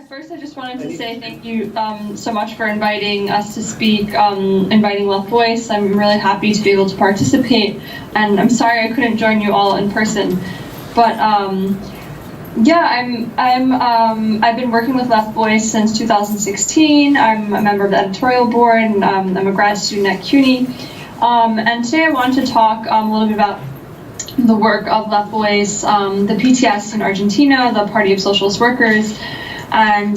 First, I just wanted to say thank you so much for inviting us to speak, inviting Left Voice. I'm really happy to be able to participate, and I'm sorry I couldn't join you all in person. But yeah, I've been working with Left Voice since 2016. I'm a member of the editorial board, and I'm a grad student at CUNY. And today I wanted to talk a little bit about the work of Left Voice, the PTS in Argentina, the Party of Socialist Workers, and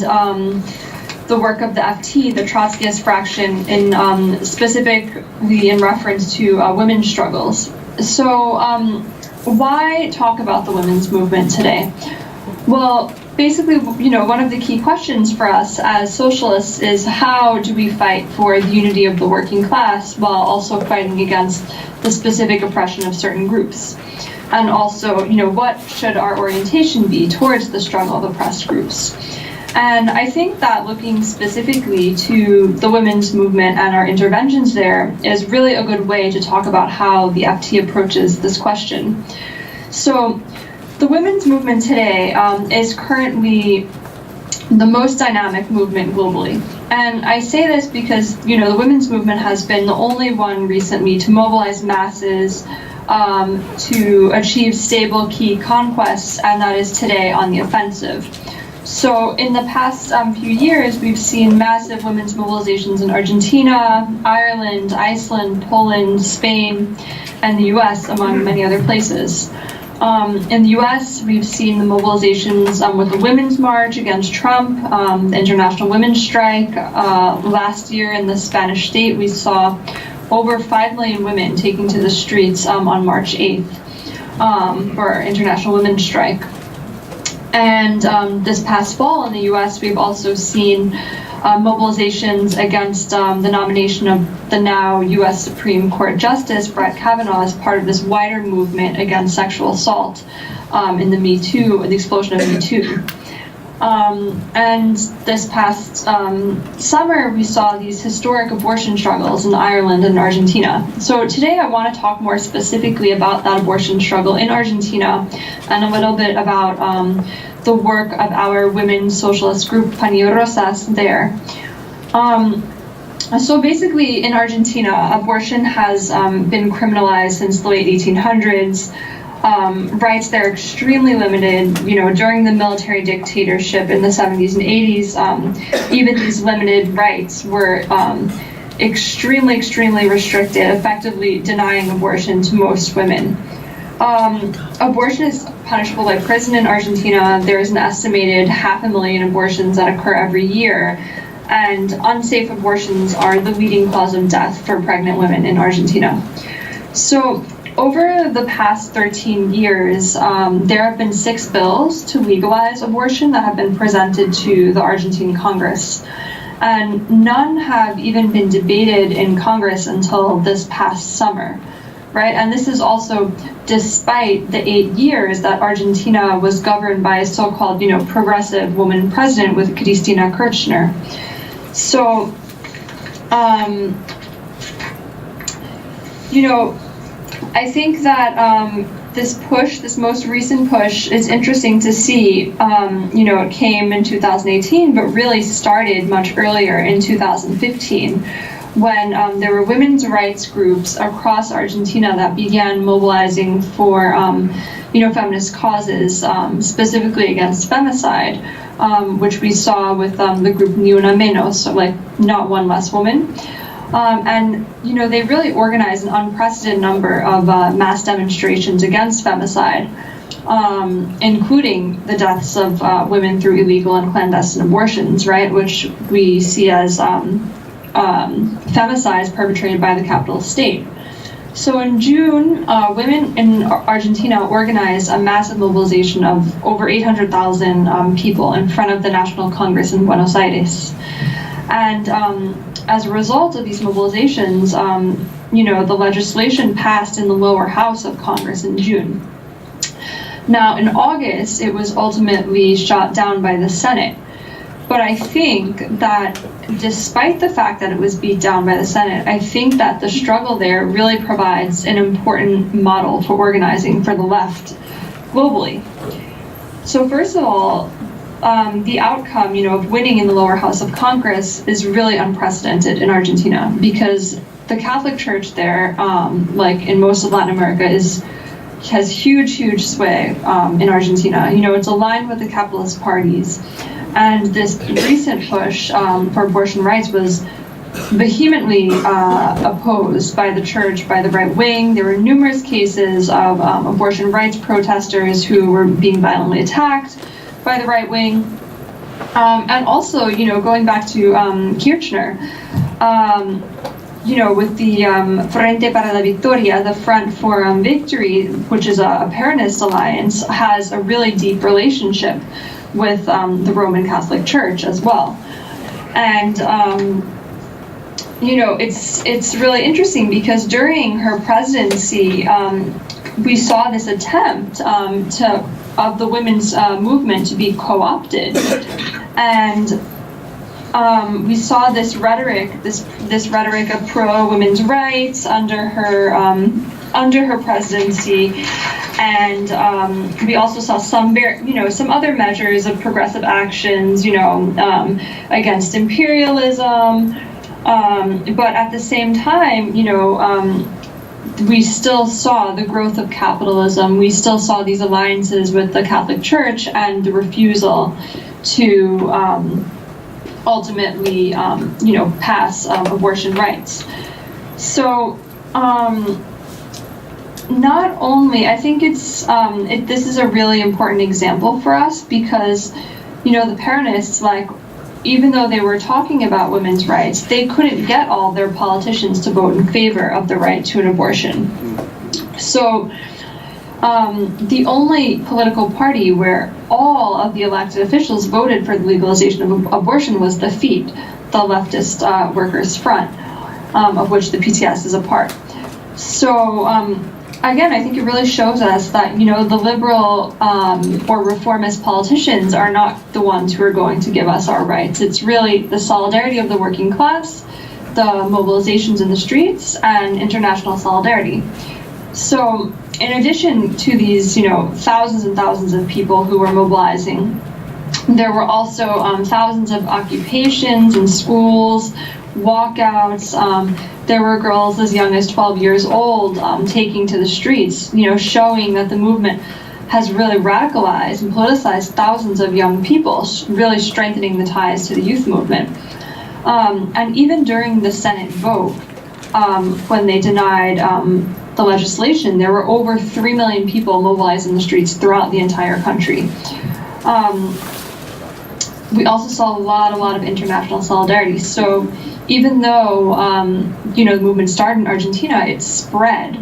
the work of the FT, the Trotskyist fraction, in specifically in reference to women's struggles. So why talk about the women's movement today? Well, basically, one of the key questions for us as socialists is how do we fight for the unity of the working class while also fighting against the specific oppression of certain groups? And also, what should our orientation be towards the struggle of oppressed groups? And I think that looking specifically to the women's movement and our interventions there is really a good way to talk about how the FT approaches this question. So the women's movement today is currently the most dynamic movement globally. And I say this because, the women's movement has been the only one recently to mobilize masses to achieve stable key conquests, and that is today on the offensive. So in the past few years, we've seen massive women's mobilizations in Argentina, Ireland, Iceland, Poland, Spain, and the US, among many other places. In the US, we've seen the mobilizations with the Women's March against Trump, the International Women's Strike. Last year in the Spanish state, we saw over 5 million women taking to the streets on March 8th for International Women's Strike. And this past fall in the US, we've also seen mobilizations against the nomination of the now US Supreme Court Justice Brett Kavanaugh as part of this wider movement against sexual assault in the explosion of Me Too. And this past summer, we saw these historic abortion struggles in Ireland and Argentina. So today I want to talk more specifically about that abortion struggle in Argentina and a little bit about the work of our women's socialist group, Pañuelo Rosas, there. So basically in Argentina, abortion has been criminalized since the late 1800s. Rights there are extremely limited. During the military dictatorship in the 70s and 80s, even these limited rights were extremely, extremely restricted, effectively denying abortion to most women. Abortion is punishable by prison in Argentina. There is an estimated 500,000 abortions that occur every year, and unsafe abortions are the leading cause of death for pregnant women in Argentina. So over the past 13 years, there have been 6 bills to legalize abortion that have been presented to the Argentine Congress. And none have even been debated in Congress until this past summer, right? And this is also despite the 8 years that Argentina was governed by a so-called, progressive woman president with Cristina Kirchner. So, I think that this most recent push is interesting to see. It came in 2018, but really started much earlier in 2015, when there were women's rights groups across Argentina that began mobilizing for, feminist causes, specifically against femicide, which we saw with the group Ni Una Menos, so like Not One Less Woman. And they really organized an unprecedented number of mass demonstrations against femicide, including the deaths of women through illegal and clandestine abortions, right, which we see as femicides perpetrated by the capitalist state. So in June, women in Argentina organized a massive mobilization of over 800,000 people in front of the National Congress in Buenos Aires. And as a result of these mobilizations, the legislation passed in the lower house of Congress in June. Now, in August, it was ultimately shot down by the Senate. But I think that despite the fact that it was beat down by the Senate, I think that the struggle there really provides an important model for organizing for the left globally. So first of all, the outcome, of winning in the lower house of Congress is really unprecedented in Argentina, because the Catholic Church there, like in most of Latin America, has huge sway in Argentina. It's aligned with the capitalist parties, and this recent push for abortion rights was vehemently opposed by the church, by the right wing. There were numerous cases of abortion rights protesters who were being violently attacked by the right wing. And also, going back to Kirchner, with the Frente para la Victoria, the Front for Victory, which is a Peronist alliance, has a really deep relationship with the Roman Catholic Church as well. And it's really interesting because during her presidency, we saw this attempt of the women's movement to be co-opted, and we saw this rhetoric of pro-women's rights under her presidency, and we also saw some other measures of progressive actions, against imperialism. But at the same time, we still saw the growth of capitalism. We still saw these alliances with the Catholic Church and the refusal to ultimately, pass abortion rights. So, not only, I think this is a really important example for us because, the Peronists, even though they were talking about women's rights, they couldn't get all their politicians to vote in favor of the right to an abortion. So the only political party where all of the elected officials voted for the legalization of abortion was the FEET, the Leftist Workers' Front, of which the PTS is a part. So again, I think it really shows us that, the liberal or reformist politicians are not the ones who are going to give us our rights. It's really the solidarity of the working class, the mobilizations in the streets, and international solidarity. So in addition to these, thousands and thousands of people who were mobilizing, there were also thousands of occupations and schools, walkouts. There were girls as young as 12 years old taking to the streets, showing that the movement has really radicalized and politicized thousands of young people, really strengthening the ties to the youth movement. And even during the Senate vote, when they denied the legislation, there were over 3 million people mobilized in the streets throughout the entire country. We also saw a lot of international solidarity. So even though, the movement started in Argentina, it spread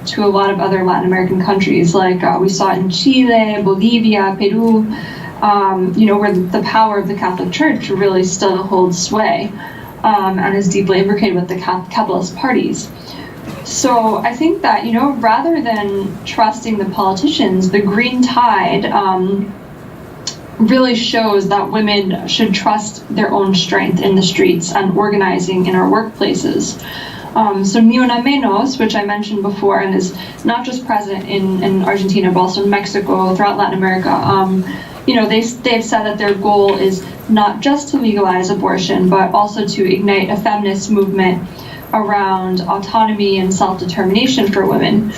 to a lot of other Latin American countries, like we saw in Chile, Bolivia, Peru, where the power of the Catholic Church really still holds sway and is deeply imbricated with the capitalist parties. So I think that, rather than trusting the politicians, the green tide really shows that women should trust their own strength in the streets and organizing in our workplaces. So Ni Una Menos, which I mentioned before, and is not just present in Argentina, but also in Mexico, throughout Latin America, they've said that their goal is not just to legalize abortion, but also to ignite a feminist movement around autonomy and self-determination for women.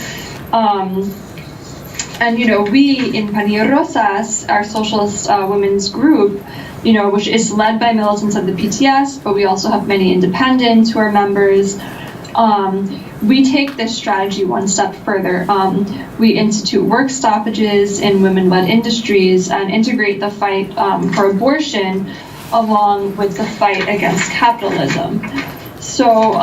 And, we in Panillo Rosas, our socialist women's group, which is led by militants of the PTS, but we also have many independents who are members, we take this strategy one step further. We institute work stoppages in women-led industries and integrate the fight for abortion along with the fight against capitalism. So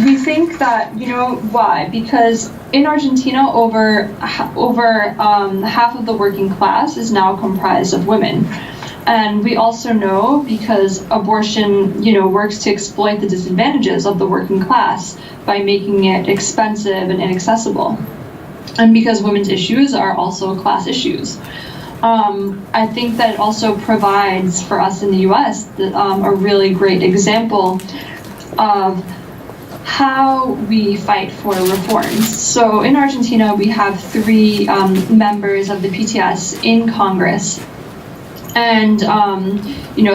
we think that, why? Because in Argentina, over half of the working class is now comprised of women. And we also know, because abortion, works to exploit the disadvantages of the working class by making it expensive and inaccessible. And because women's issues are also class issues. I think that it also provides for us in the US a really great example of how we fight for reforms. So in Argentina, we have 3 members of the PTS in Congress. And,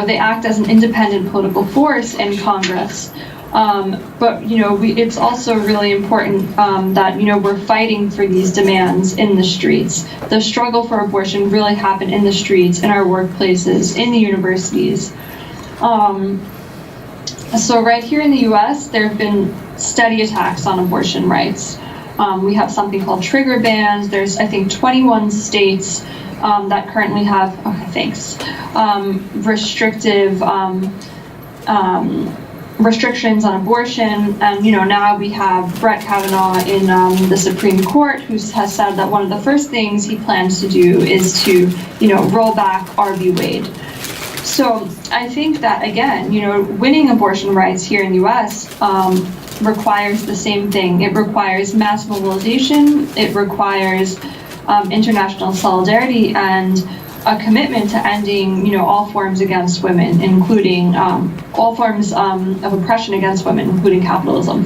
they act as an independent political force in Congress. But, it's also really important that, we're fighting for these demands in the streets. The struggle for abortion really happened in the streets, in our workplaces, in the universities. So right here in the US, there have been steady attacks on abortion rights. We have something called trigger bans. There's, I think, 21 states that currently have, restrictive restrictions on abortion, and now we have Brett Kavanaugh in the Supreme Court, who has said that one of the first things he plans to do is to roll back Roe v. Wade. So I think that, again, winning abortion rights here in the U.S. Requires the same thing. It requires mass mobilization. It requires international solidarity and a commitment to ending, all forms against women, including all forms of oppression against women, including capitalism.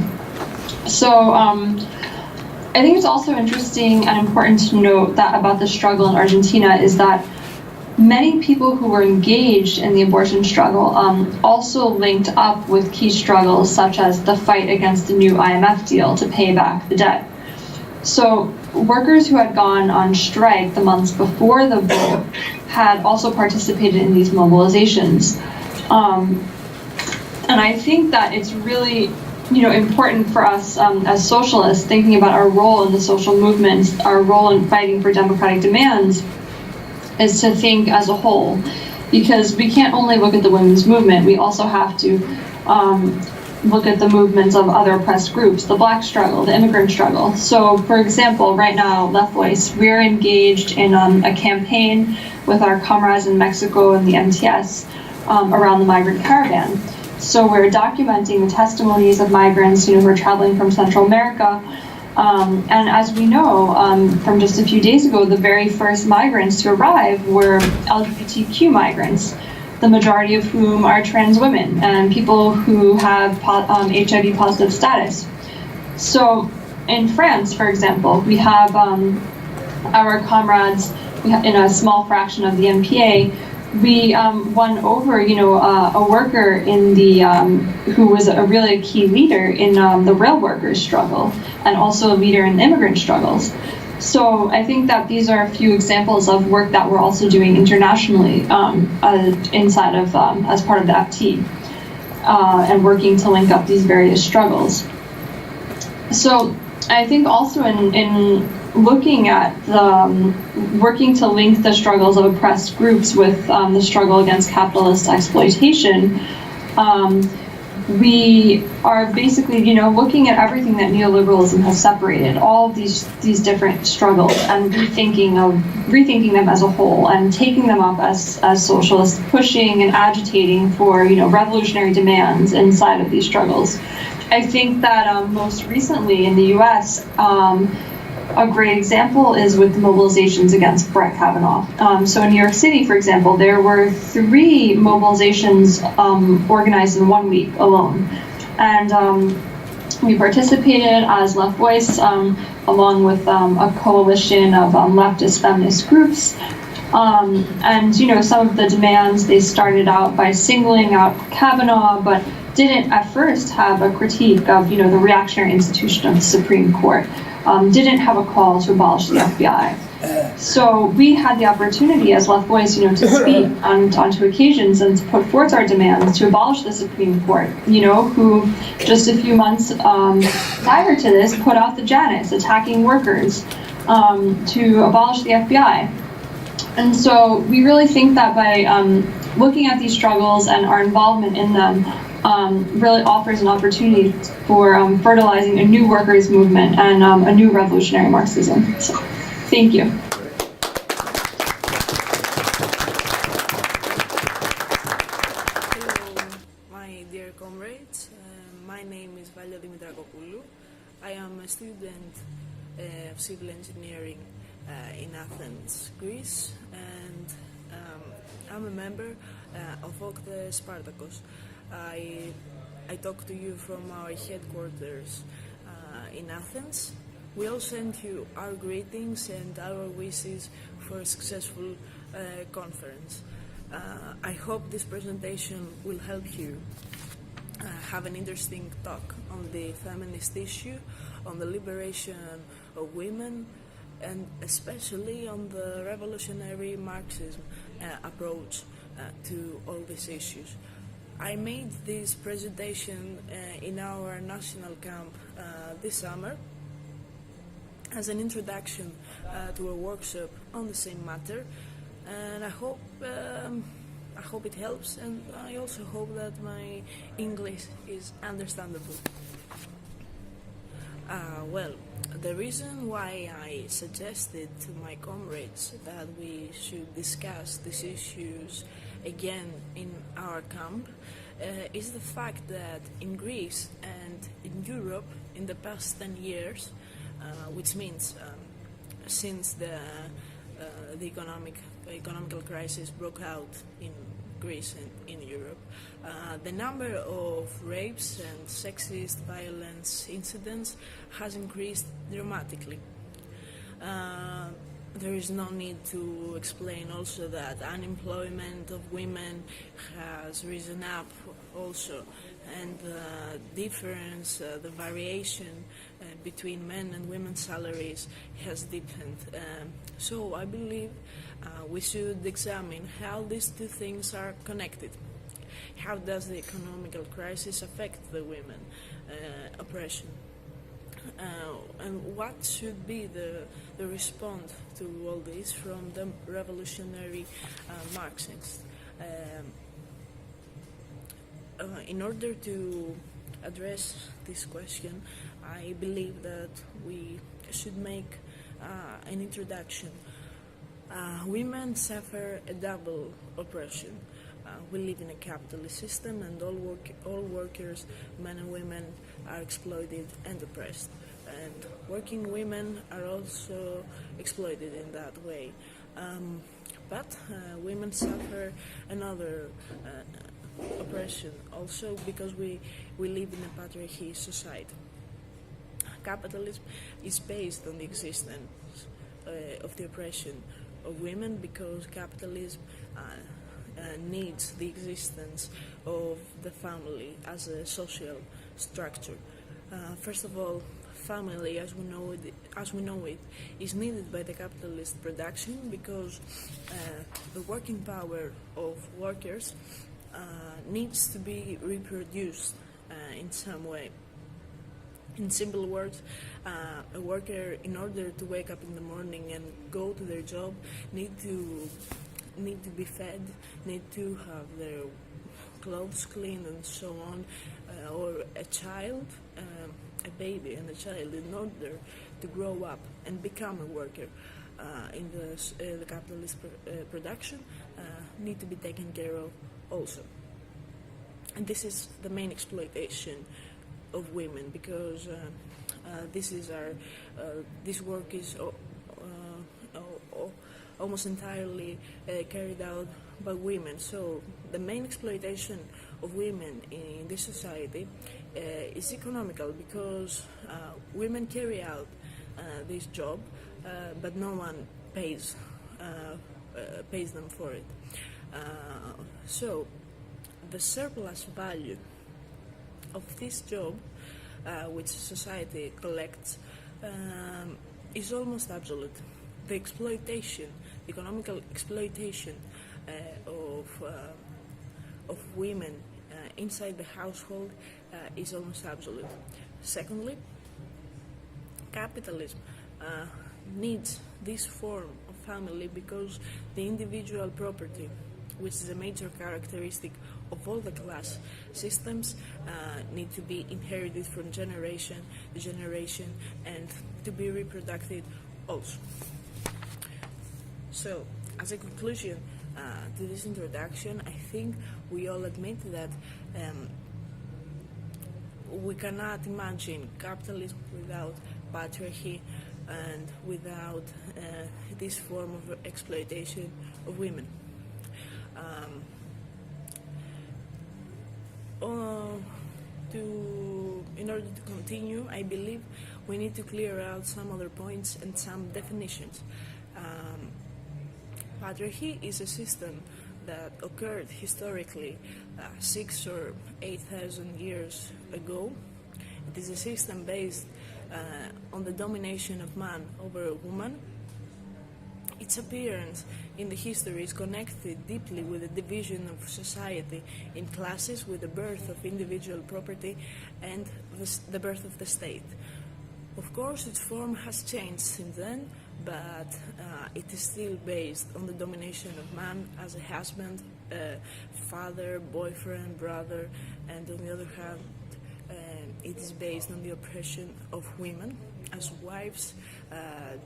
So I think it's also interesting and important to note that about the struggle in Argentina is that many people who were engaged in the abortion struggle also linked up with key struggles such as the fight against the new IMF deal to pay back the debt. So workers who had gone on strike the months before the vote had also participated in these mobilizations. And I think that it's really important for us as socialists, thinking about our role in the social movements, our role in fighting for democratic demands, is to think as a whole, because we can't only look at the women's movement, we also have to look at the movements of other oppressed groups, the Black struggle, the immigrant struggle. So, for example, right now, Left Voice, we're engaged in a campaign with our comrades in Mexico and the MTS around the migrant caravan. So we're documenting the testimonies of migrants who are traveling from Central America. And as we know, from just a few days ago, the very first migrants to arrive were LGBTQ migrants, the majority of whom are trans women and people who have HIV positive status. So in France, for example, we have our comrades in a small fraction of the MPA. We won over, a worker in the who was a really key leader in the rail workers struggle, and also a leader in immigrant struggles. So I think that these are a few examples of work that we're also doing internationally inside of as part of the FT, and working to link up these various struggles. So I think also in looking at working to link the struggles of oppressed groups with the struggle against capitalist exploitation, we are basically, looking at everything that neoliberalism has separated, all of these different struggles, and rethinking them as a whole, and taking them up as socialists, pushing and agitating for, revolutionary demands inside of these struggles. I think that most recently in the U.S., a great example is with the mobilizations against Brett Kavanaugh. So in New York City, for example, there were 3 mobilizations organized in 1 week alone. And we participated as Left Voice along with a coalition of leftist feminist groups. And, some of the demands, they started out by singling out Kavanaugh, but didn't at first have a critique of, the reactionary institution of the Supreme Court. Didn't have a call to abolish the FBI. So we had the opportunity as Left Voice, to speak on 2 occasions and to put forth our demands to abolish the Supreme Court, who just a few months prior to this put out the Janus attacking workers to abolish the FBI. And so we really think that by looking at these struggles and our involvement in them, really offers an opportunity for fertilizing a new workers' movement and a new revolutionary Marxism. So, thank you. Hello, my dear comrades. My name is Valia Dimitrakopoulou. I am a student of civil engineering in Athens, Greece, and I'm a member of OKDE Spartacus. I talk to you from our headquarters in Athens. We all send you our greetings and our wishes for a successful conference. I hope this presentation will help you have an interesting talk on the feminist issue, on the liberation of women, and especially on the revolutionary Marxism approach to all these issues. I made this presentation in our national camp this summer as an introduction to a workshop on the same matter, and I hope it helps, and I also hope that my English is understandable. Well, the reason why I suggested to my comrades that we should discuss these issues again in our camp is the fact that in Greece and in Europe in the past 10 years, which means since the economical crisis broke out in Greece and in Europe, the number of rapes and sexist violence incidents has increased dramatically. There is no need to explain also that unemployment of women has risen up also, and the difference, the variation between men and women's salaries has deepened. So I believe we should examine how these two things are connected. How does the economical crisis affect the women oppression? And what should be the response to all this from the revolutionary Marxists? In order to address this question, I believe that we should make an introduction. Women suffer a double oppression. We live in a capitalist system, and all workers, men and women, are exploited and oppressed. And working women are also exploited in that way. But women suffer another oppression also because we live in a patriarchy society. Capitalism is based on the existence of the oppression of women because capitalism needs the existence of the family as a social structure. First of all, family as we know it is needed by the capitalist production because the working power of workers needs to be reproduced in some way. In simple words, a worker, in order to wake up in the morning and go to their job, need to be fed, need to have their clothes cleaned and so on, or a child, a baby and a child, in order to grow up and become a worker in the capitalist production, need to be taken care of also. And this is the main exploitation of women because this work is almost entirely carried out by women. So the main exploitation of women in this society is economical because women carry out this job, but no one pays them for it. So the surplus value of this job, which society collects, is almost absolute. The exploitation, the economical exploitation of women inside the household is almost absolute. Secondly, capitalism needs this form of family because the individual property, which is a major characteristic of all the class systems, need to be inherited from generation to generation and to be reproduced also. So, as a conclusion to this introduction, I think we all admit that we cannot imagine capitalism without patriarchy and without this form of exploitation of women. In order to continue, I believe we need to clear out some other points and some definitions. Patriarchy is a system that occurred historically 6,000 or 8,000 years ago. It is a system based on the domination of man over a woman. Its appearance in the history is connected deeply with the division of society in classes, with the birth of individual property and the birth of the state. Of course, its form has changed since then, but it is still based on the domination of man as a husband, father, boyfriend, brother, and on the other hand, it is based on the oppression of women as wives,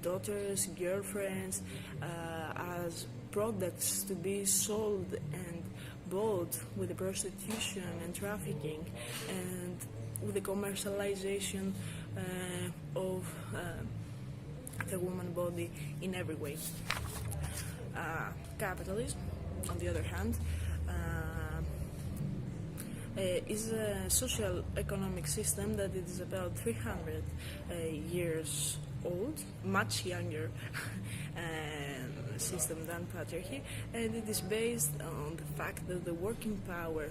daughters, girlfriends, as products to be sold and bought with the prostitution and trafficking, and with the commercialization of the woman body in every way. Capitalism, on the other hand, is a social economic system that is about 300 years old, much younger system than patriarchy, and it is based on the fact that the working power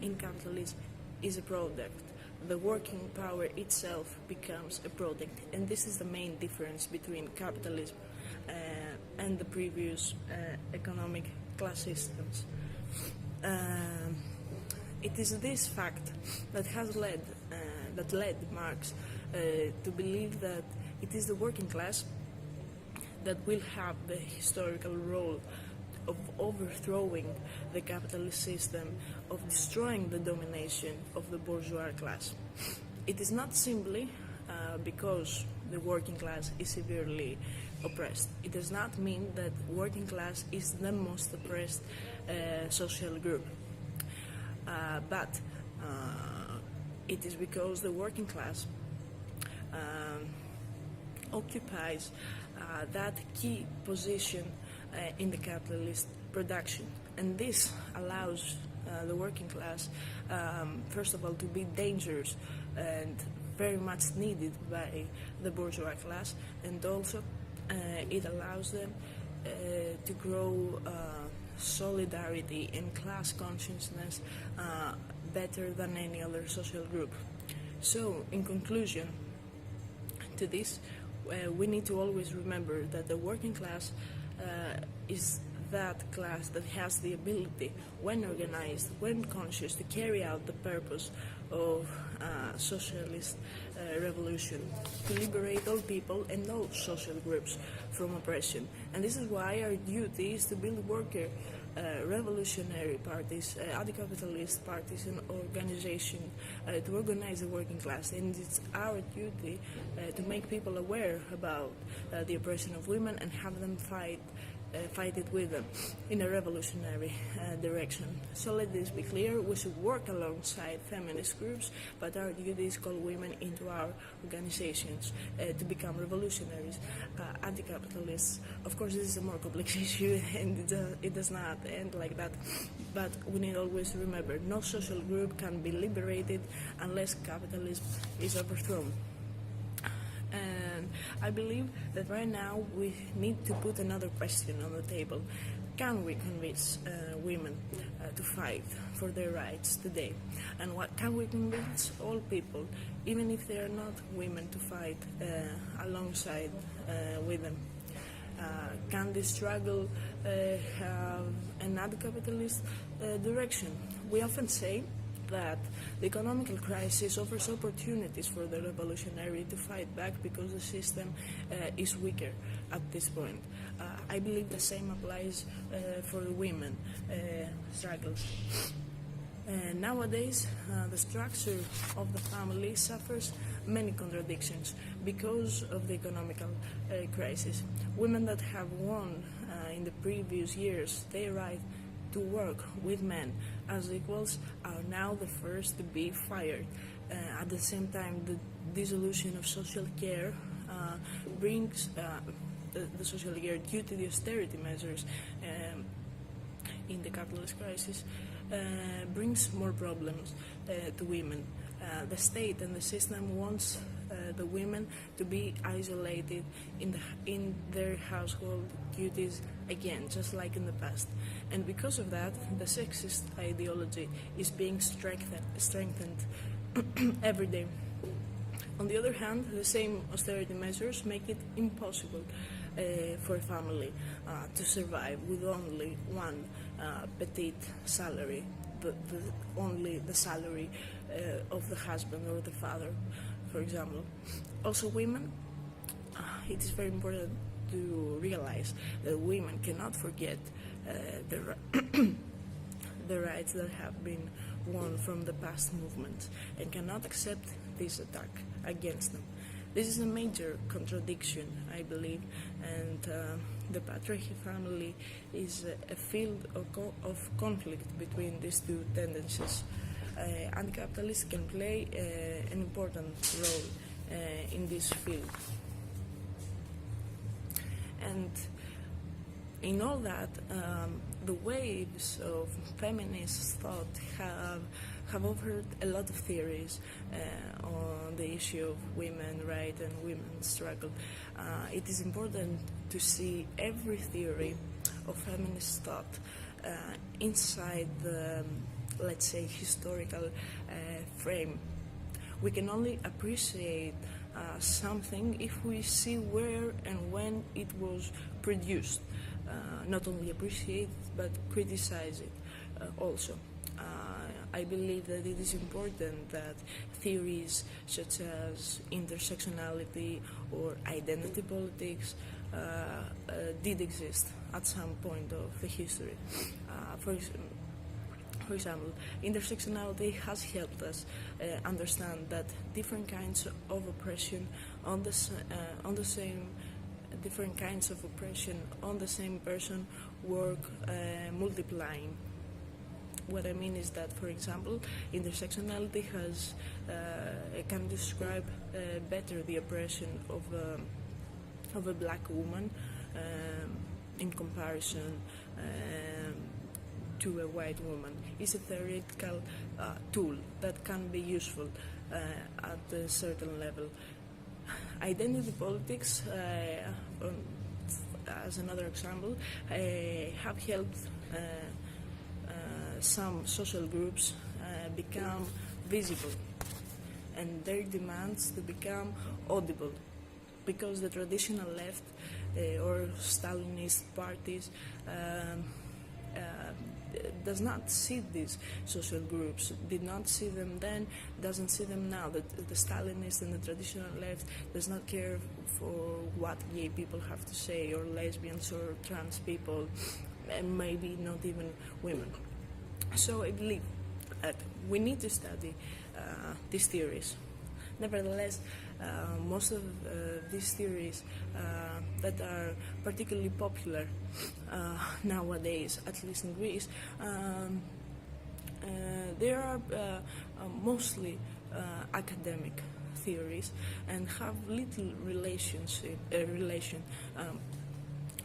in capitalism is a product. The working power itself becomes a product, and this is the main difference between capitalism and the previous economic class systems. It is this fact that led Marx to believe that it is the working class that will have the historical role of overthrowing the capitalist system, of destroying the domination of the bourgeois class. It is not simply because the working class is severely oppressed. It does not mean that working class is the most oppressed social group. But it is because the working class occupies that key position in the capitalist production, and this allows the working class, first of all, to be dangerous and very much needed by the bourgeois class, and also it allows them to grow solidarity and class consciousness better than any other social group. So, in conclusion to this, we need to always remember that the working class is that class that has the ability, when organized, when conscious, to carry out the purpose of socialist revolution, to liberate all people and all social groups from oppression. And this is why our duty is to build worker revolutionary parties, anti-capitalist parties and organizations to organize the working class. And it's our duty to make people aware about the oppression of women and have them fight it with them in a revolutionary direction. So let this be clear: we should work alongside feminist groups, but our duty is to call women into our organizations to become revolutionaries, anti-capitalists. Of course, this is a more complex issue, and it does not end like that, but we need always to remember, no social group can be liberated unless capitalism is overthrown. And I believe that right now we need to put another question on the table. Can we convince women to fight for their rights today? And what can we convince all people, even if they are not women, to fight alongside with them? Can this struggle have an anti-capitalist direction? We often say that the economic crisis offers opportunities for the revolutionary to fight back because the system is weaker at this point. I believe the same applies for the women struggles. Nowadays, the structure of the family suffers many contradictions because of the economical crisis. Women that have won in the previous years their right to work with men as equals are now the first to be fired. At the same time, the dissolution of social care brings the social care due to the austerity measures in the capitalist crisis brings more problems to women. The state and the system wants the women to be isolated in their household duties again, just like in the past. And because of that, the sexist ideology is being strengthened every day. On the other hand, the same austerity measures make it impossible for a family to survive with only one petite salary, only the salary of the husband or the father, for example. Also, women, it is very important to realize that women cannot forget the rights that have been won from the past movements and cannot accept this attack against them. This is a major contradiction, I believe, and the patriarchy family is a field of conflict between these two tendencies. Anti-capitalists can play an important role in this field. And in all that, the waves of feminist thought have offered a lot of theories on the issue of women's rights and women's struggle. It is important to see every theory of feminist thought inside the, let's say, historical frame. We can only appreciate something if we see where and when it was produced. Not only appreciate, but criticize it also. I believe that it is important that theories such as intersectionality or identity politics did exist at some point of the history. For example, intersectionality has helped us understand that different kinds of oppression on the same different kinds of oppression on the same person work multiplying. What I mean is that, for example, intersectionality can describe better the oppression of a black woman in comparison to a white woman. It's a theoretical tool that can be useful at a certain level. Identity politics, as another example, have helped some social groups become visible and their demands to become audible, because the traditional left or Stalinist parties does not see these social groups, did not see them then, doesn't see them now. The Stalinists and the traditional left does not care for what gay people have to say, or lesbians or trans people, and maybe not even women. So I believe that we need to study these theories. Nevertheless, most of these theories that are particularly popular nowadays, at least in Greece, they are mostly academic theories and have little relation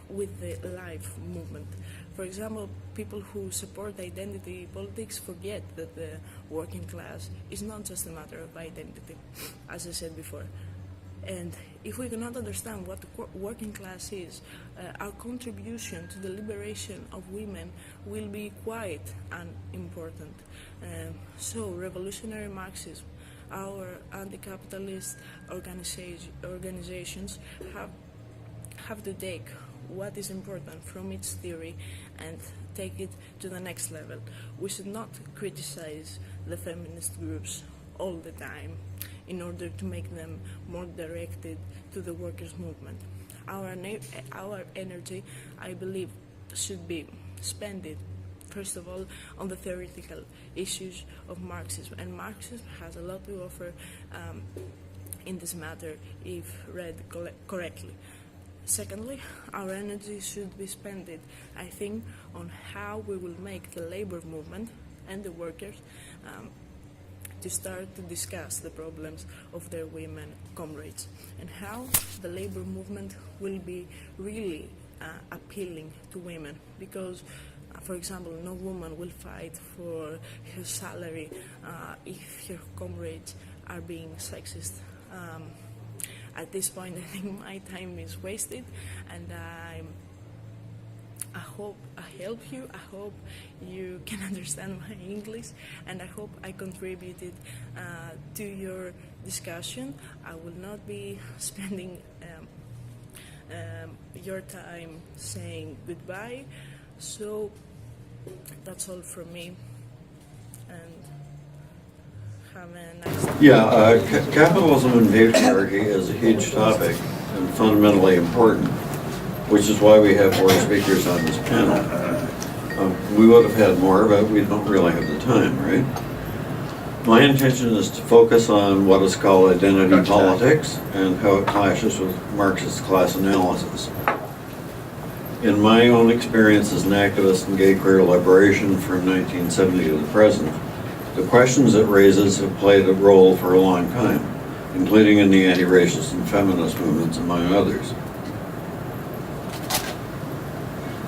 with the life movement. For example, people who support identity politics forget that the working class is not just a matter of identity, as I said before. And if we cannot understand what the working class is, our contribution to the liberation of women will be quite unimportant. So revolutionary Marxism, our anti-capitalist organizations have to take what is important from its theory and take it to the next level. We should not criticize the feminist groups all the time in order to make them more directed to the workers' movement. Our energy, I believe, should be spent, first of all, on the theoretical issues of Marxism. And Marxism has a lot to offer in this matter if read correctly. Secondly, our energy should be spent, I think, on how we will make the labor movement and the workers to start to discuss the problems of their women comrades, and how the labor movement will be really appealing to women, because for example, no woman will fight for her salary if her comrades are being sexist At this point, I think my time is wasted, and I hope I help you. I hope you can understand my English, and I hope I contributed to your discussion. I will not be spending your time saying goodbye. So that's all from me, and have a nice day. Yeah, capitalism and patriarchy is a huge topic and fundamentally important, which is why we have 4 speakers on this panel. We would have had more, but we don't really have the time, right? My intention is to focus on what is called identity politics and how it clashes with Marxist class analysis. In my own experience as an activist in gay queer liberation from 1970 to the present, the questions it raises have played a role for a long time, including in the anti-racist and feminist movements, among others.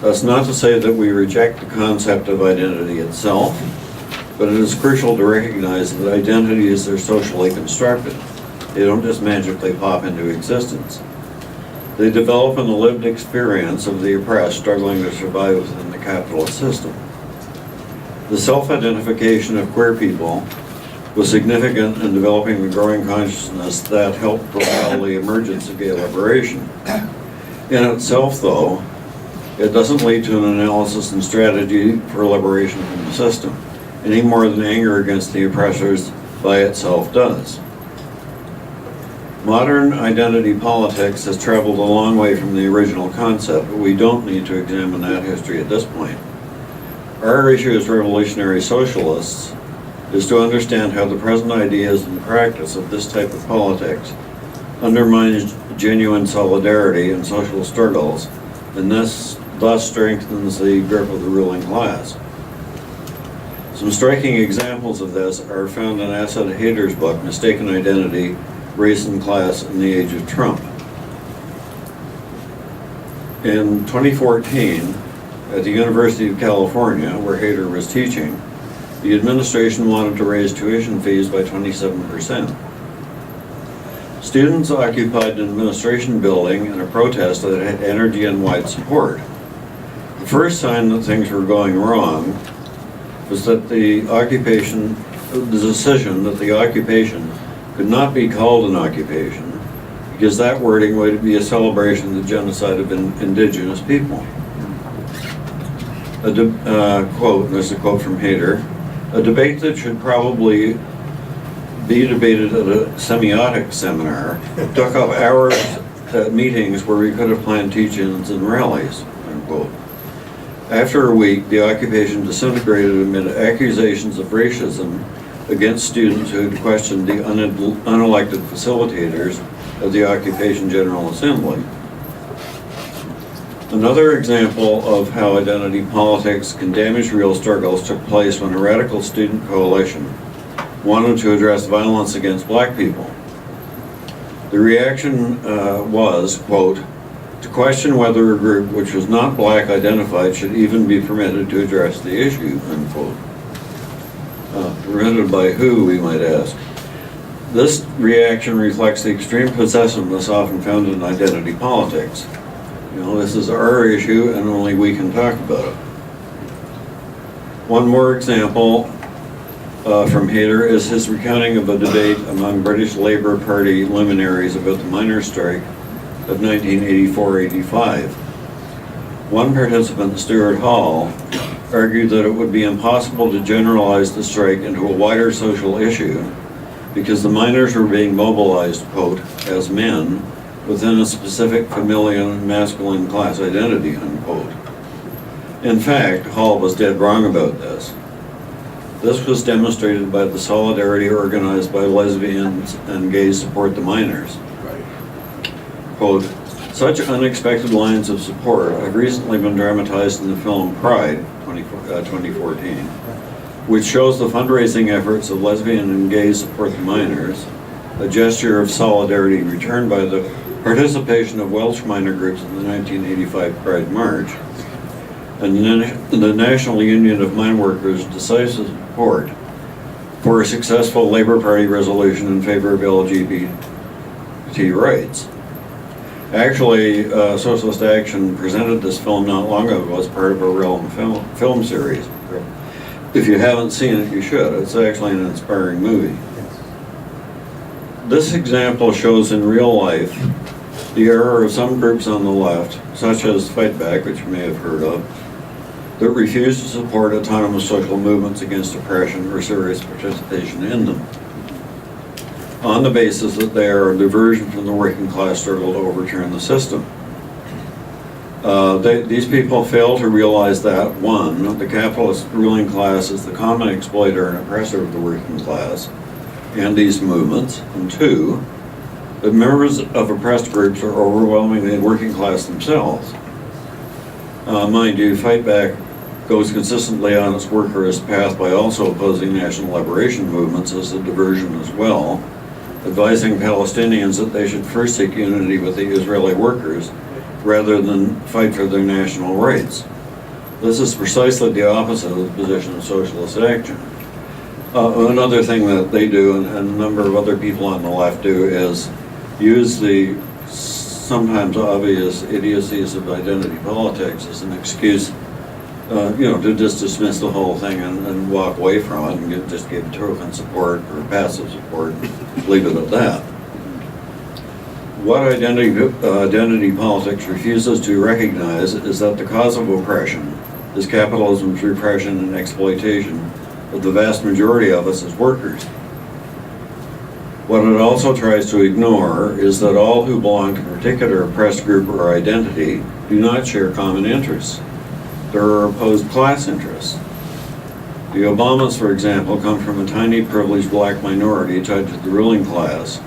That's not to say that we reject the concept of identity itself, but it is crucial to recognize that identities are socially constructed. They don't just magically pop into existence. They develop in the lived experience of the oppressed struggling to survive within the capitalist system. The self-identification of queer people was significant in developing the growing consciousness that helped propel the emergence of gay liberation. In itself, though, it doesn't lead to an analysis and strategy for liberation from the system, any more than anger against the oppressors by itself does. Modern identity politics has traveled a long way from the original concept, but we don't need to examine that history at this point. Our issue as revolutionary socialists is to understand how the present ideas and practice of this type of politics undermines genuine solidarity in social struggles, and thus strengthens the grip of the ruling class. Some striking examples of this are found in Asa Hader's book, Mistaken Identity, Race and Class in the Age of Trump. In 2014, at the University of California, where Hader was teaching, the administration wanted to raise tuition fees by 27%. Students occupied an administration building in a protest that had energy and wide support. The first sign that things were going wrong was that the decision that the occupation could not be called an occupation, because that wording would be a celebration of the genocide of indigenous people. Quote, there's a quote from Hader, a debate that should probably be debated at a semiotics seminar took up hours at meetings where we could have planned teach-ins and rallies, unquote. After a week, the occupation disintegrated amid accusations of racism against students who had questioned the unelected facilitators of the Occupation General Assembly. Another example of how identity politics can damage real struggles took place when a radical student coalition wanted to address violence against black people. The reaction was, quote, to question whether a group which was not black identified should even be permitted to address the issue, unquote. Permitted by who, we might ask. This reaction reflects the extreme possessiveness often found in identity politics. You know, this is our issue and only we can talk about it. One more example from Hader is his recounting of a debate among British Labour Party luminaries about the miners' strike of 1984-85. One participant, Stuart Hall, argued that it would be impossible to generalize the strike into a wider social issue because the miners were being mobilized, quote, as men within a specific familial and masculine class identity, unquote. In fact, Hall was dead wrong about this. This was demonstrated by the solidarity organized by lesbians and gays support the miners. Quote, such unexpected lines of support have recently been dramatized in the film Pride, 2014, which shows the fundraising efforts of lesbian and gay support the miners, a gesture of solidarity returned by the participation of Welsh miner groups in the 1985 Pride March, and the National Union of Mine Workers' decisive support for a successful Labour Party resolution in favor of LGBT LGBT rights. Actually, Socialist Action presented this film not long ago as part of a Realm film series. If you haven't seen it, you should. It's actually an inspiring movie. This example shows in real life the error of some groups on the left, such as Fight Back, which you may have heard of, that refuse to support autonomous social movements against oppression or serious participation in them, on the basis that they are a diversion from the working class struggle to overturn the system. These people fail to realize that, one, the capitalist ruling class is the common exploiter and oppressor of the working class and these movements, and two, that members of oppressed groups are overwhelmingly working class themselves. Mind you, Fight Back goes consistently on its workerist path by also opposing national liberation movements as a diversion as well, advising Palestinians that they should first seek unity with the Israeli workers rather than fight for their national rights. This is precisely the opposite of the position of Socialist Action. Another thing that they do, and a number of other people on the left do, is use the sometimes obvious idiocies of identity politics as an excuse, to just dismiss the whole thing and walk away from it and just give token support or passive support, leave it at that. What identity politics refuses to recognize is that the cause of oppression is capitalism's repression and exploitation of the vast majority of us as workers. What it also tries to ignore is that all who belong to a particular oppressed group or identity do not share common interests. There are opposed class interests. The Obamas, for example, come from a tiny privileged black minority tied to the ruling class,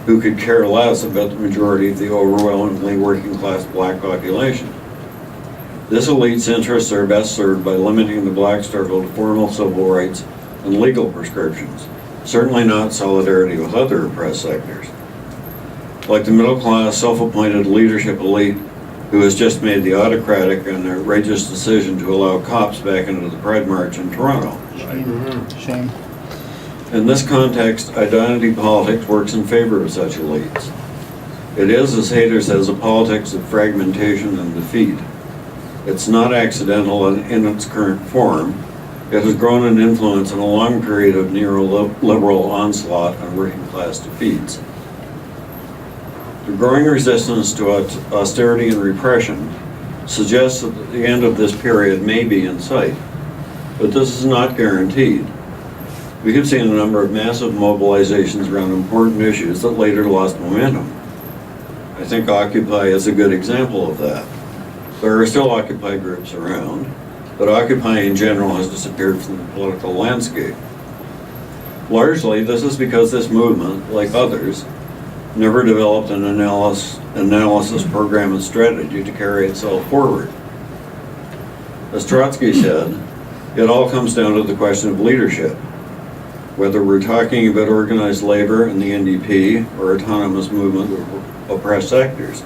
who could care less about the majority of the overwhelmingly working class black population. This elite's interests are best served by limiting the black struggle to formal civil rights and legal prescriptions, certainly not solidarity with other oppressed sectors. Like the middle class, self-appointed leadership elite who has just made the autocratic and outrageous decision to allow cops back into the Pride March in Toronto. Shame. In this context, identity politics works in favor of such elites. It is, as Hayter says, a politics of fragmentation and defeat. It's not accidental in its current form. It has grown in influence in a long period of neoliberal onslaught on working class defeats. The growing resistance to austerity and repression suggests that the end of this period may be in sight, but this is not guaranteed. We have seen a number of massive mobilizations around important issues that later lost momentum. I think Occupy is a good example of that. There are still Occupy groups around, but Occupy in general has disappeared from the political landscape. Largely, this is because this movement, like others, never developed an analysis program and strategy to carry itself forward. As Trotsky said, it all comes down to the question of leadership, whether we're talking about organized labor and the NDP or autonomous movement of oppressed sectors.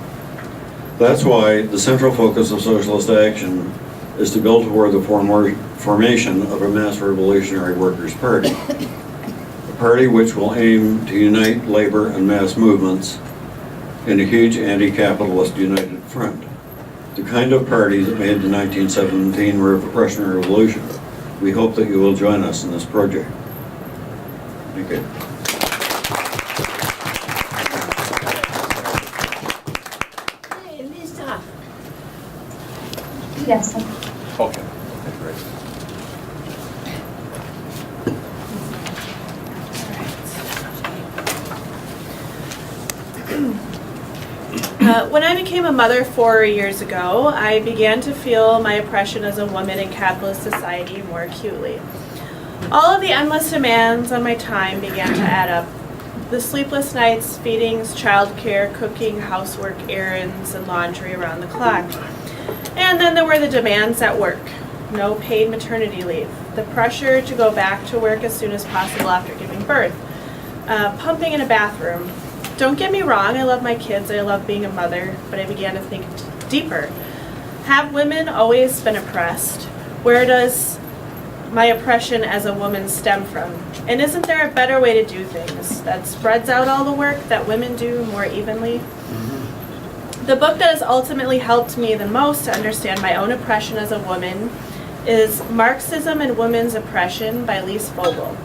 That's why the central focus of Socialist Action is to build toward the formation of a mass revolutionary workers' party. A party which will aim to unite labor and mass movements in a huge anti-capitalist united front. The kind of party that made the 1917 Russian Revolution. We hope that you will join us in this project. Thank you. Hey, Lisa. Yes. Okay, great. When I became a mother 4 years ago, I began to feel my oppression as a woman in capitalist society more acutely. All of the endless demands on my time began to add up. The sleepless nights, feedings, childcare, cooking, housework, errands, and laundry around the clock. And then there were the demands at work. No paid maternity leave. The pressure to go back to work as soon as possible after giving birth. Pumping in a bathroom. Don't get me wrong, I love my kids, I love being a mother, but I began to think deeper. Have women always been oppressed? Where does my oppression as a woman stem from? And isn't there a better way to do things that spreads out all the work that women do more evenly? The book that has ultimately helped me the most to understand my own oppression as a woman is Marxism and Women's Oppression by Lise Vogel.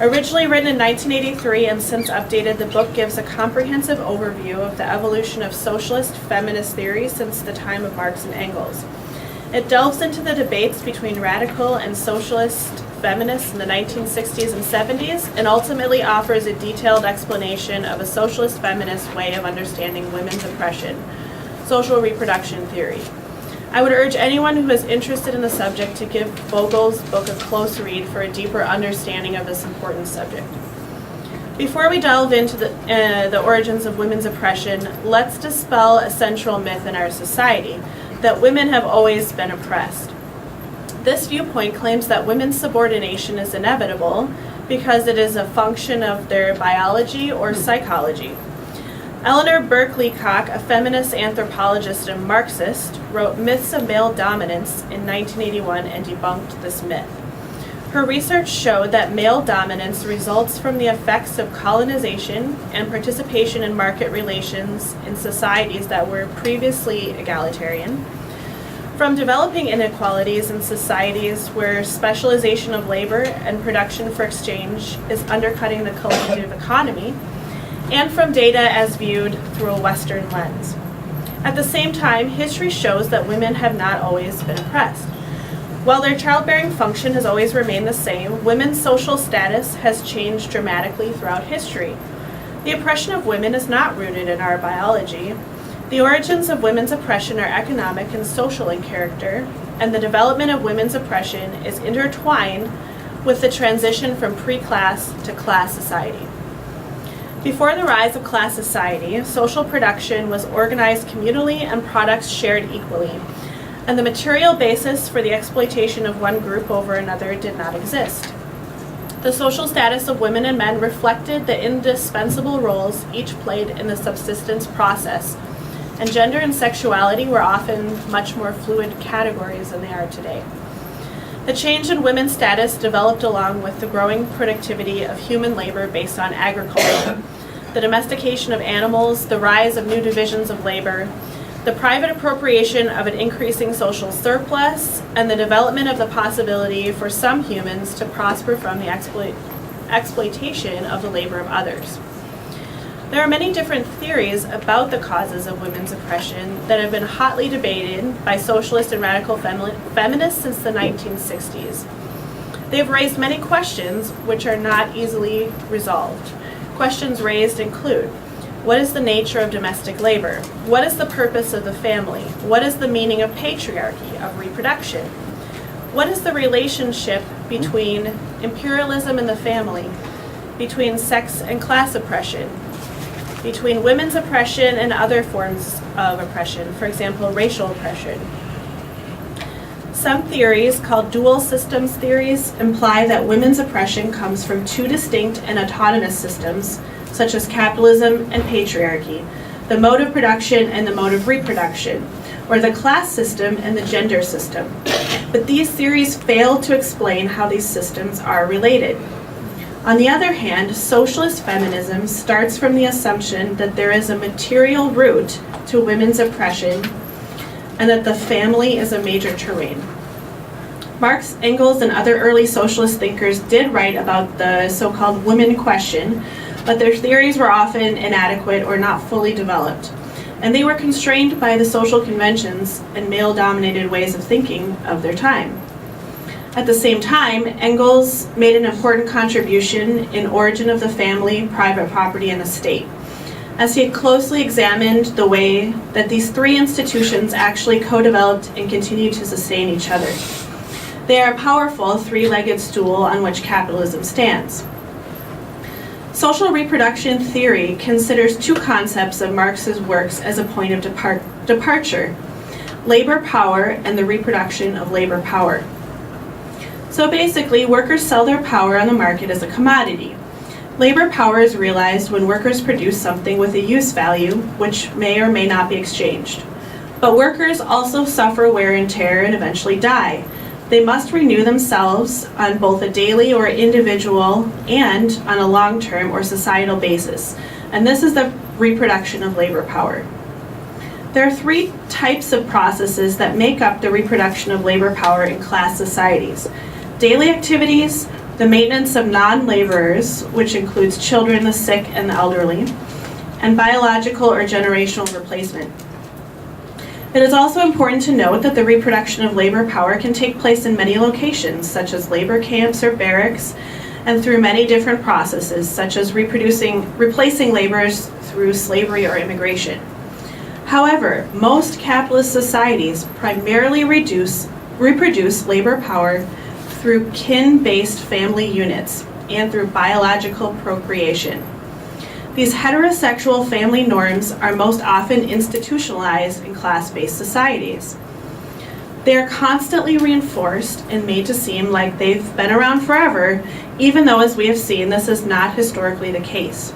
Originally written in 1983 and since updated, the book gives a comprehensive overview of the evolution of socialist feminist theory since the time of Marx and Engels. It delves into the debates between radical and socialist feminists in the 1960s and 70s, and ultimately offers a detailed explanation of a socialist feminist way of understanding women's oppression, social reproduction theory. I would urge anyone who is interested in the subject to give Vogel's book a close read for a deeper understanding of this important subject. Before we delve into the origins of women's oppression, let's dispel a central myth in our society, that women have always been oppressed. This viewpoint claims that women's subordination is inevitable because it is a function of their biology or psychology. Eleanor Berkeley-Koch, a feminist anthropologist and Marxist, wrote Myths of Male Dominance in 1981 and debunked this myth. Her research showed that male dominance results from the effects of colonization and participation in market relations in societies that were previously egalitarian, from developing inequalities in societies where specialization of labor and production for exchange is undercutting the collective economy, and from data as viewed through a Western lens. At the same time, history shows that women have not always been oppressed. While their childbearing function has always remained the same, women's social status has changed dramatically throughout history. The oppression of women is not rooted in our biology. The origins of women's oppression are economic and social in character, and the development of women's oppression is intertwined with the transition from pre-class to class society. Before the rise of class society, social production was organized communally and products shared equally, and the material basis for the exploitation of one group over another did not exist. The social status of women and men reflected the indispensable roles each played in the subsistence process, and gender and sexuality were often much more fluid categories than they are today. The change in women's status developed along with the growing productivity of human labor based on agriculture, the domestication of animals, the rise of new divisions of labor, the private appropriation of an increasing social surplus, and the development of the possibility for some humans to prosper from the exploitation of the labor of others. There are many different theories about the causes of women's oppression that have been hotly debated by socialist and radical feminists since the 1960s. They have raised many questions which are not easily resolved. Questions raised include: what is the nature of domestic labor? What is the purpose of the family? What is the meaning of patriarchy, of reproduction? What is the relationship between imperialism and the family, between sex and class oppression, between women's oppression and other forms of oppression, for example, racial oppression? Some theories, called dual systems theories, imply that women's oppression comes from two distinct and autonomous systems, such as capitalism and patriarchy, the mode of production and the mode of reproduction, or the class system and the gender system. But these theories fail to explain how these systems are related. On the other hand, socialist feminism starts from the assumption that there is a material root to women's oppression and that the family is a major terrain. Marx, Engels, and other early socialist thinkers did write about the so-called women question, but their theories were often inadequate or not fully developed, and they were constrained by the social conventions and male-dominated ways of thinking of their time. At the same time, Engels made an important contribution in Origin of the Family, Private Property, and the State, as he closely examined the way that these three institutions actually co-developed and continue to sustain each other. They are a powerful three-legged stool on which capitalism stands. Social reproduction theory considers two concepts of Marx's works as a point of departure: labor power and the reproduction of labor power. So basically, workers sell their power on the market as a commodity. Labor power is realized when workers produce something with a use value, which may or may not be exchanged. But workers also suffer wear and tear and eventually die. They must renew themselves on both a daily or individual and on a long-term or societal basis. And this is the reproduction of labor power. There are three types of processes that make up the reproduction of labor power in class societies. Daily activities, the maintenance of non-laborers, which includes children, the sick, and the elderly, and biological or generational replacement. It is also important to note that the reproduction of labor power can take place in many locations, such as labor camps or barracks, and through many different processes, such as replacing laborers through slavery or immigration. However, most capitalist societies primarily reproduce labor power through kin-based family units and through biological procreation. These heterosexual family norms are most often institutionalized in class-based societies. They are constantly reinforced and made to seem like they've been around forever, even though, as we have seen, this is not historically the case.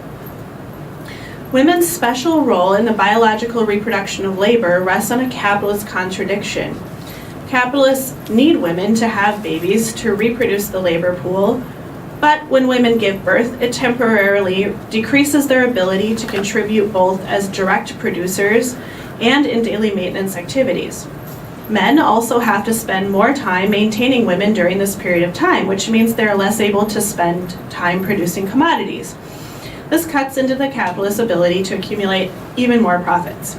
Women's special role in the biological reproduction of labor rests on a capitalist contradiction. Capitalists need women to have babies to reproduce the labor pool, but when women give birth, it temporarily decreases their ability to contribute both as direct producers and in daily maintenance activities. Men also have to spend more time maintaining women during this period of time, which means they're less able to spend time producing commodities. This cuts into the capitalist's ability to accumulate even more profits.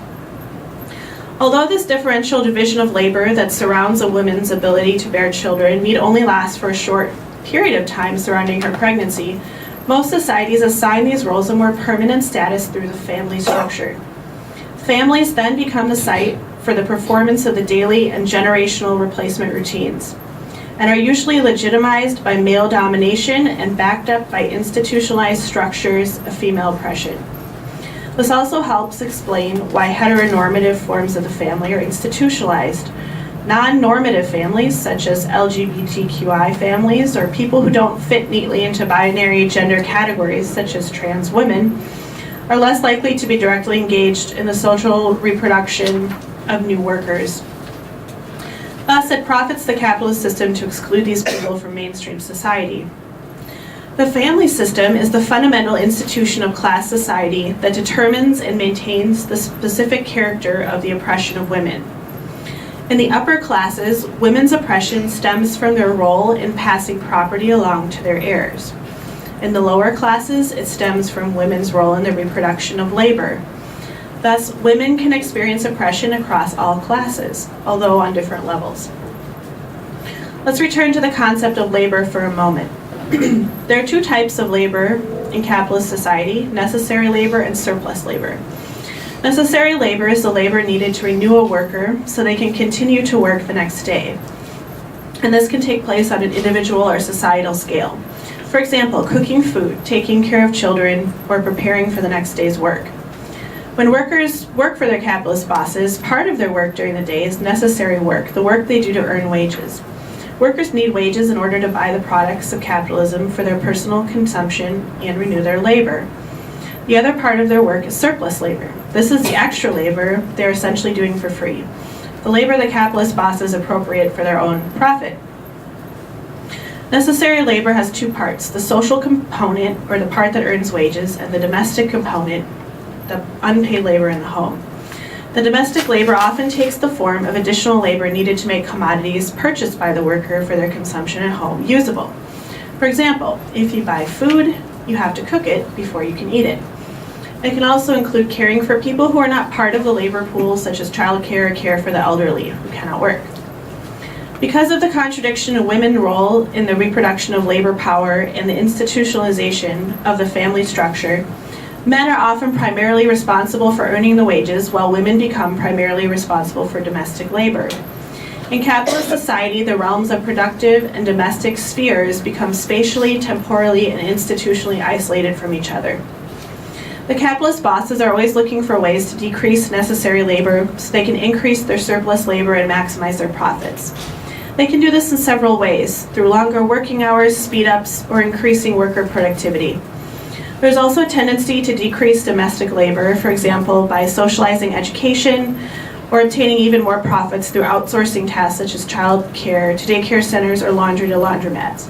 Although this differential division of labor that surrounds a woman's ability to bear children need only last for a short period of time surrounding her pregnancy, most societies assign these roles a more permanent status through the family structure. Families then become the site for the performance of the daily and generational replacement routines, and are usually legitimized by male domination and backed up by institutionalized structures of female oppression. This also helps explain why heteronormative forms of the family are institutionalized. Non-normative families, such as LGBTQI families, or people who don't fit neatly into binary gender categories, such as trans women, are less likely to be directly engaged in the social reproduction of new workers. Thus, it profits the capitalist system to exclude these people from mainstream society. The family system is the fundamental institution of class society that determines and maintains the specific character of the oppression of women. In the upper classes, women's oppression stems from their role in passing property along to their heirs. In the lower classes, it stems from women's role in the reproduction of labor. Thus, women can experience oppression across all classes, although on different levels. Let's return to the concept of labor for a moment. There are two types of labor in capitalist society: necessary labor and surplus labor. Necessary labor is the labor needed to renew a worker so they can continue to work the next day. And this can take place on an individual or societal scale. For example, cooking food, taking care of children, or preparing for the next day's work. When workers work for their capitalist bosses, part of their work during the day is necessary work, the work they do to earn wages. Workers need wages in order to buy the products of capitalism for their personal consumption and renew their labor. The other part of their work is surplus labor. This is the extra labor they're essentially doing for free, the labor the capitalist bosses appropriate for their own profit. Necessary labor has two parts: the social component, or the part that earns wages, and the domestic component, the unpaid labor in the home. The domestic labor often takes the form of additional labor needed to make commodities purchased by the worker for their consumption at home usable. For example, if you buy food, you have to cook it before you can eat it. It can also include caring for people who are not part of the labor pool, such as childcare or care for the elderly who cannot work. Because of the contradiction of women's role in the reproduction of labor power and the institutionalization of the family structure, men are often primarily responsible for earning the wages, while women become primarily responsible for domestic labor. In capitalist society, the realms of productive and domestic spheres become spatially, temporally, and institutionally isolated from each other. The capitalist bosses are always looking for ways to decrease necessary labor so they can increase their surplus labor and maximize their profits. They can do this in several ways: through longer working hours, speed-ups, or increasing worker productivity. There's also a tendency to decrease domestic labor, for example, by socializing education, or obtaining even more profits through outsourcing tasks such as child care to daycare centers or laundry to laundromats.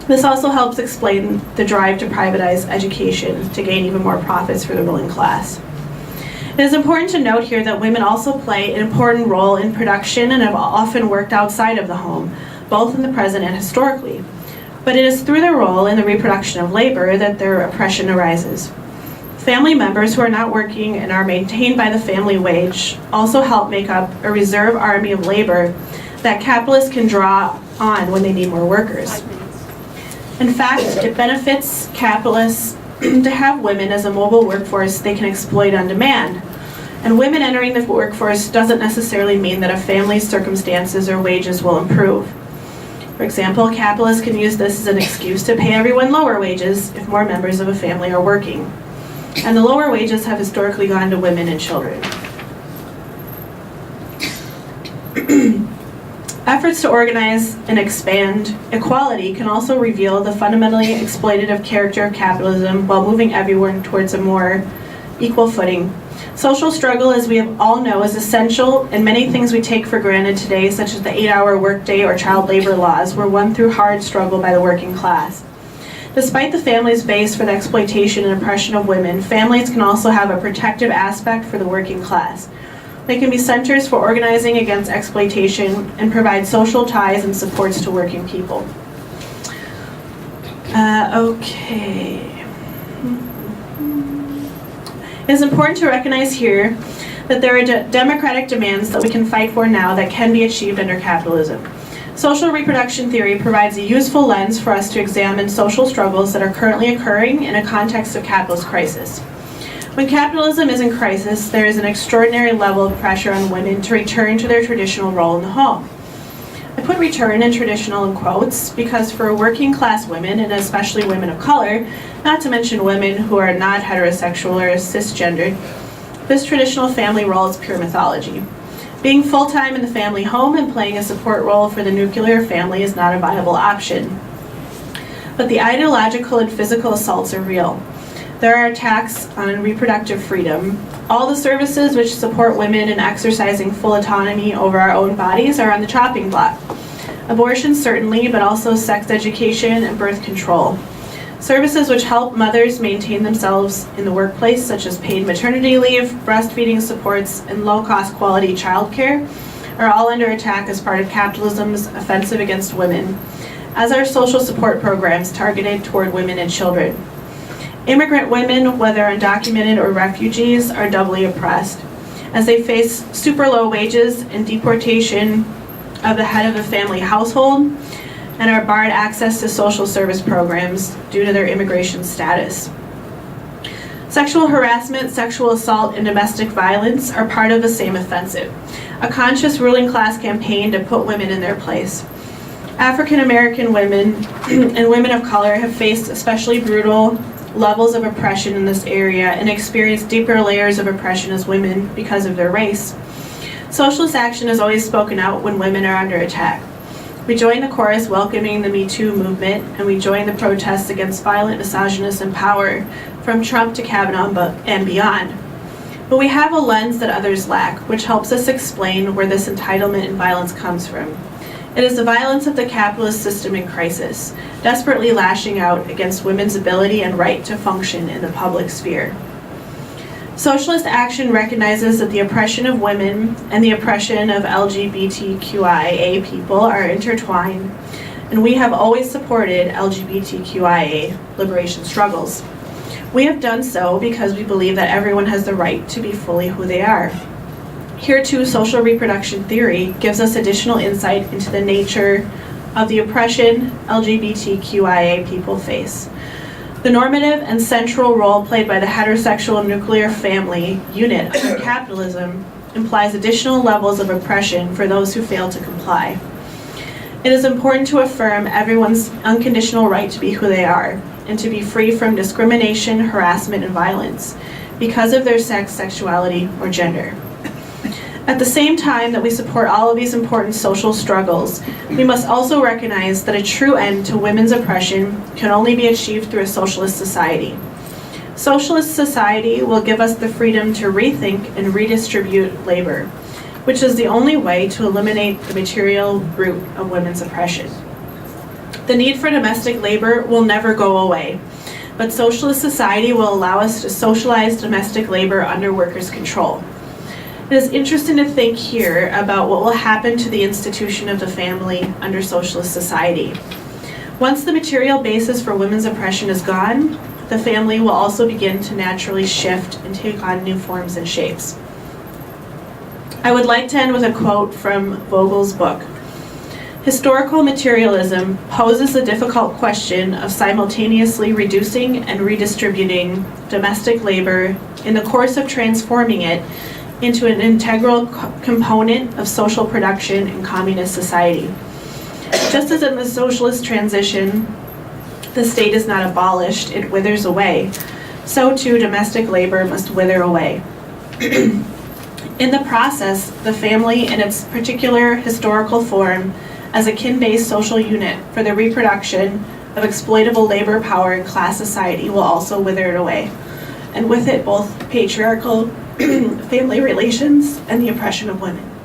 This also helps explain the drive to privatize education to gain even more profits for the ruling class. It is important to note here that women also play an important role in production and have often worked outside of the home, both in the present and historically. But it is through their role in the reproduction of labor that their oppression arises. Family members who are not working and are maintained by the family wage also help make up a reserve army of labor that capitalists can draw on when they need more workers. In fact, it benefits capitalists to have women as a mobile workforce they can exploit on demand. And women entering the workforce doesn't necessarily mean that a family's circumstances or wages will improve. For example, capitalists can use this as an excuse to pay everyone lower wages if more members of a family are working. And the lower wages have historically gone to women and children. Efforts to organize and expand equality can also reveal the fundamentally exploitative character of capitalism while moving everyone towards a more equal footing. Social struggle, as we all know, is essential, and many things we take for granted today, such as the 8-hour workday or child labor laws, were won through hard struggle by the working class. Despite the family's base for the exploitation and oppression of women, families can also have a protective aspect for the working class. They can be centers for organizing against exploitation and provide social ties and supports to working people. Okay. It is important to recognize here that there are democratic demands that we can fight for now that can be achieved under capitalism. Social reproduction theory provides a useful lens for us to examine social struggles that are currently occurring in a context of capitalist crisis. When capitalism is in crisis, there is an extraordinary level of pressure on women to return to their traditional role in the home. I put return in traditional in quotes because for working class women, and especially women of color, not to mention women who are not heterosexual or cisgendered, this traditional family role is pure mythology. Being full-time in the family home and playing a support role for the nuclear family is not a viable option. But the ideological and physical assaults are real. There are attacks on reproductive freedom. All the services which support women in exercising full autonomy over our own bodies are on the chopping block. Abortion certainly, but also sex education and birth control. Services which help mothers maintain themselves in the workplace, such as paid maternity leave, breastfeeding supports, and low-cost quality childcare, are all under attack as part of capitalism's offensive against women, as are social support programs targeted toward women and children. Immigrant women, whether undocumented or refugees, are doubly oppressed, as they face super low wages and deportation of the head of the family household, and are barred access to social service programs due to their immigration status. Sexual harassment, sexual assault, and domestic violence are part of the same offensive, a conscious ruling class campaign to put women in their place. African American women and women of color have faced especially brutal levels of oppression in this area and experienced deeper layers of oppression as women because of their race. Socialist Action has always spoken out when women are under attack. We join the chorus welcoming the Me Too movement, and we join the protests against violent misogynists in power, from Trump to Kavanaugh and beyond. But we have a lens that others lack, which helps us explain where this entitlement and violence comes from. It is the violence of the capitalist system in crisis, desperately lashing out against women's ability and right to function in the public sphere. Socialist Action recognizes that the oppression of women and the oppression of LGBTQIA people are intertwined, and we have always supported LGBTQIA liberation struggles. We have done so because we believe that everyone has the right to be fully who they are. Here too, social reproduction theory gives us additional insight into the nature of the oppression LGBTQIA people face. The normative and central role played by the heterosexual nuclear family unit under capitalism implies additional levels of oppression for those who fail to comply. It is important to affirm everyone's unconditional right to be who they are and to be free from discrimination, harassment, and violence because of their sex, sexuality, or gender. At the same time that we support all of these important social struggles, we must also recognize that a true end to women's oppression can only be achieved through a socialist society. Socialist society will give us the freedom to rethink and redistribute labor, which is the only way to eliminate the material root of women's oppression. The need for domestic labor will never go away, but socialist society will allow us to socialize domestic labor under workers' control. It is interesting to think here about what will happen to the institution of the family under socialist society. Once the material basis for women's oppression is gone, the family will also begin to naturally shift and take on new forms and shapes. I would like to end with a quote from Vogel's book. Historical materialism poses the difficult question of simultaneously reducing and redistributing domestic labor in the course of transforming it into an integral component of social production in communist society. Just as in the socialist transition, the state is not abolished, it withers away. So too, domestic labor must wither away. In the process, the family in its particular historical form as a kin-based social unit for the reproduction of exploitable labor power in class society will also wither away. And with it, both patriarchal family relations and the oppression of women.